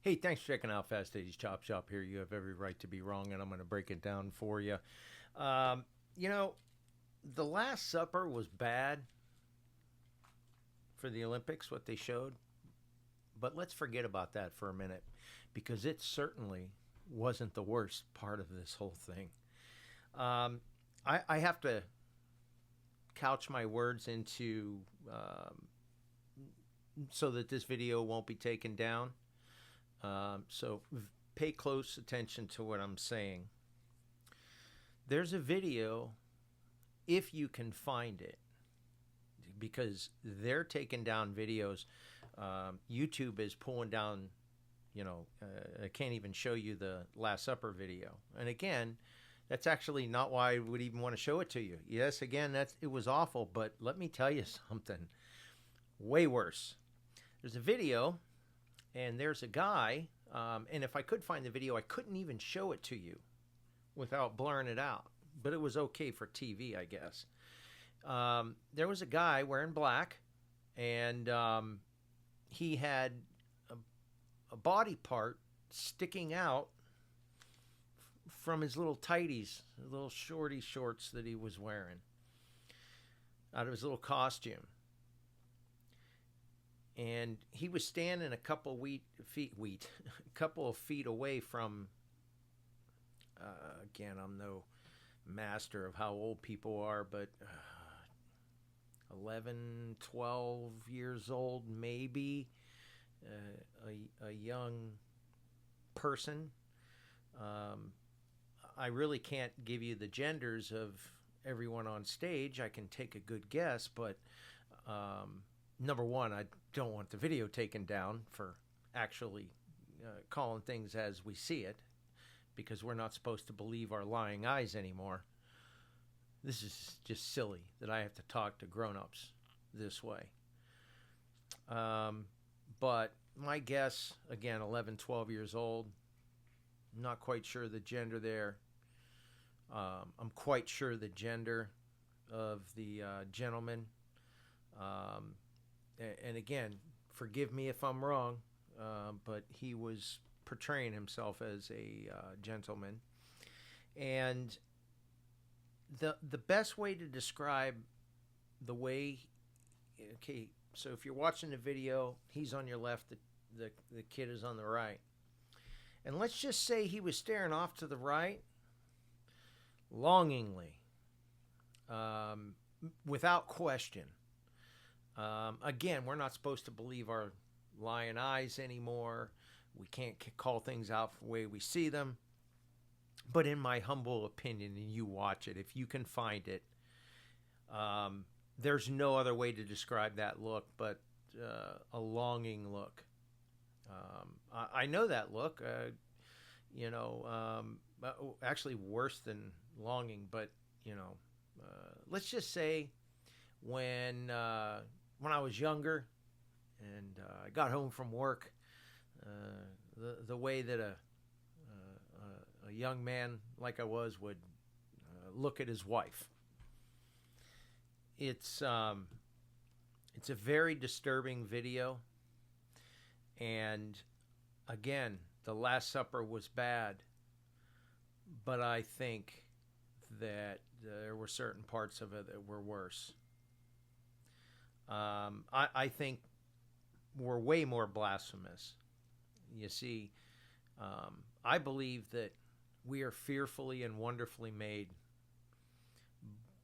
Hey, thanks for checking out Fast 80s Chop Shop here. You have every right to be wrong, and I'm going to break it down for you. Um, you know, the Last Supper was bad for the Olympics, what they showed, but let's forget about that for a minute because it certainly wasn't the worst part of this whole thing. Um, I have to couch my words into so that this video won't be taken down. So pay close attention to what I'm saying. There's a video, if you can find it, because they're taking down videos. YouTube is pulling down, I can't even show you the Last Supper video. And again, that's actually not why I would even want to show it to you. Yes, again, it was awful, but let me tell you something way worse. There's a video, and there's a guy, and if I could find the video, I couldn't even show it to you without blurring it out. But it was okay for TV, I guess. There was a guy wearing black, and he had a body part sticking out from his little tighties, little shorty shorts that he was wearing out of his little costume. And he was standing a couple of feet away from, again, I'm no master of how old people are, but 11, 12 years old, maybe, a young person. I really can't give you the genders of everyone on stage. I can take a good guess, but number one, I don't want the video taken down for actually calling things as we see it, because we're not supposed to believe our lying eyes anymore. This is just silly that I have to talk to grown-ups this way. But my guess, again, 11, 12 years old, not quite sure the gender there. I'm quite sure the gender of the gentleman. And again, forgive me if I'm wrong, but he was portraying himself as a gentleman. And the best way to describe the way, okay, so if you're watching the video, he's on your left, the kid is on the right. And let's just say he was staring off to the right, longingly, without question. Again, we're not supposed to believe our lying eyes anymore. We can't call things out the way we see them. But in my humble opinion, and you watch it, if you can find it, there's no other way to describe that look but a longing look. I know that look, actually worse than longing, but, let's just say when I was younger and I got home from work, the way that a young man like I was would look at his wife. It's a very disturbing video, and again, the Last Supper was bad, but I think that there were certain parts of it that were worse. I think we're way more blasphemous. You see, I believe that we are fearfully and wonderfully made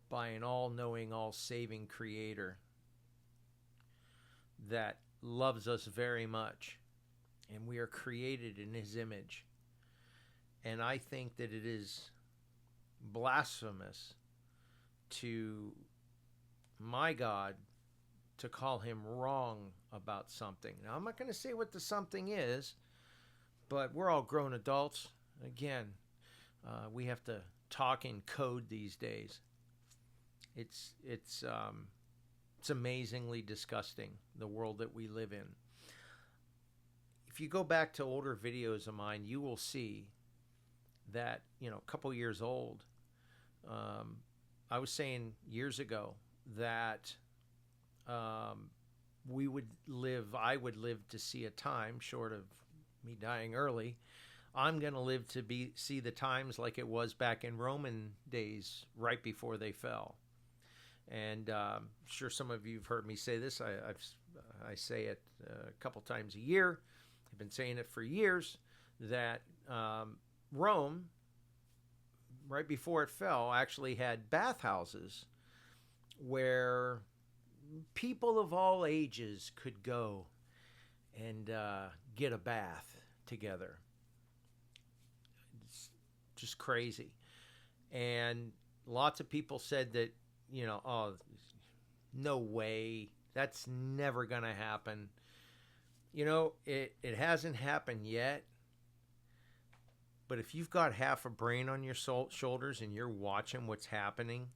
by an all-knowing, all-saving Creator that loves us very much, and we are created in His image. And I think that it is blasphemous to my God to call Him wrong about something. Now, I'm not going to say what the something is, but we're all grown adults. Again, we have to talk in code these days. It's amazingly disgusting, the world that we live in. If you go back to older videos of mine, you will see that, a couple years old, I was saying years ago that I would live to see a time, short of me dying early, I'm going to live to see the times like it was back in Roman days, right before they fell. And I'm sure some of you have heard me say this. I say it a couple times a year. I've been saying it for years, that Rome, right before it fell, actually had bathhouses where people of all ages could go and get a bath together. It's just crazy. And lots of people said that, oh, no way, that's never going to happen. It hasn't happened yet. But if you've got half a brain on your shoulders and you're watching what's happening,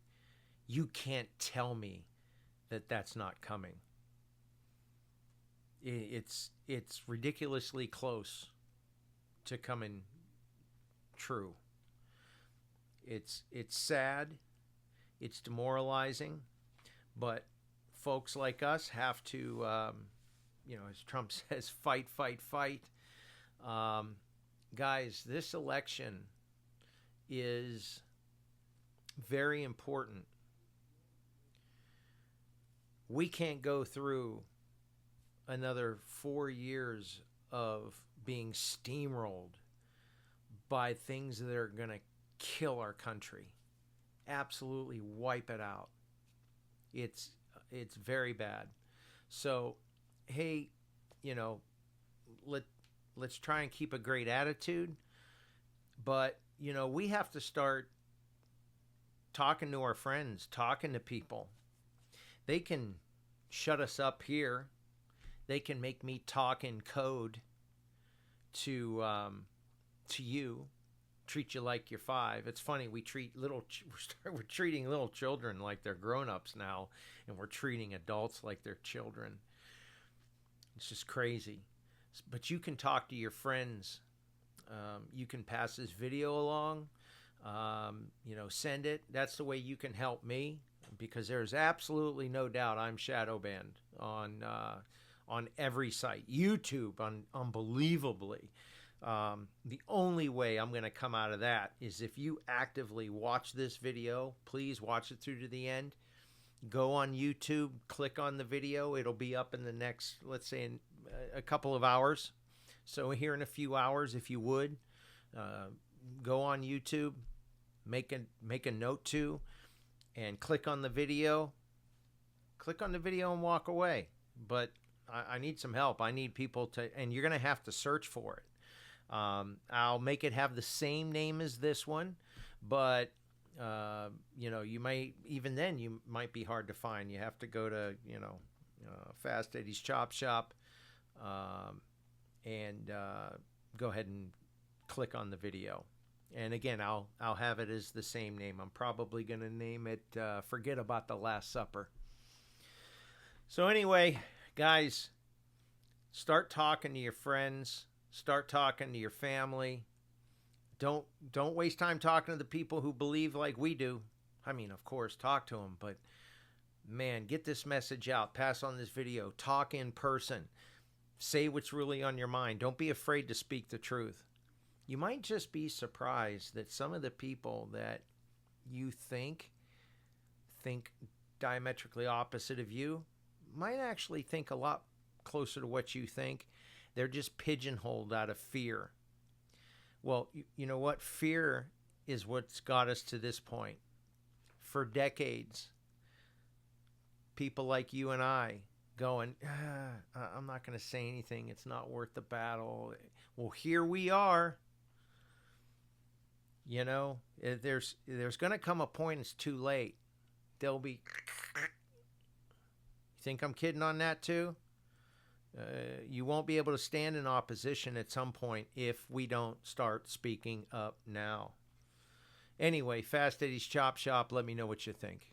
you can't tell me that that's not coming. It's ridiculously close to coming true. It's sad. It's demoralizing. But folks like us have to, as Trump says, fight, fight, fight. Guys, this election is very important. We can't go through another 4 years of being steamrolled by things that are going to kill our country, absolutely wipe it out. It's very bad. So, hey, let's try and keep a great attitude, but we have to start talking to our friends, talking to people. They can shut us up here. They can make me talk in code to you, treat you like you're 5. It's funny, we're treating little children like they're grown-ups now, and we're treating adults like they're children. It's just crazy. But you can talk to your friends. You can pass this video along. Send it. That's the way you can help me, because there's absolutely no doubt I'm shadow banned on every site. YouTube, unbelievably. The only way I'm going to come out of that is if you actively watch this video. Please watch it through to the end. Go on YouTube, click on the video. It'll be up in the next, let's say, in a couple of hours. So here in a few hours, if you would, go on YouTube, make a note to, and click on the video. Click on the video and walk away. But I need some help. I need people to, and you're going to have to search for it. I'll make it have the same name as this one, but you might, even then, you might be hard to find. You have to go to, Fast Eddie's Chop Shop, and go ahead and click on the video. And again, I'll have it as the same name. I'm probably going to name it Forget About the Last Supper. So anyway, guys, start talking to your friends. Start talking to your family. Don't waste time talking to the people who believe like we do. I mean, of course, talk to them, but man, get this message out. Pass on this video. Talk in person. Say what's really on your mind. Don't be afraid to speak the truth. You might just be surprised that some of the people that you think diametrically opposite of you might actually think a lot closer to what you think. They're just pigeonholed out of fear. Well, you know what? Fear is what's got us to this point. For decades, people like you and I going, I'm not going to say anything. It's not worth the battle. Well, here we are. There's going to come a point it's too late. They'll be, you think I'm kidding on that too? You won't be able to stand in opposition at some point if we don't start speaking up now. Anyway, Fast Eddie's Chop Shop, let me know what you think.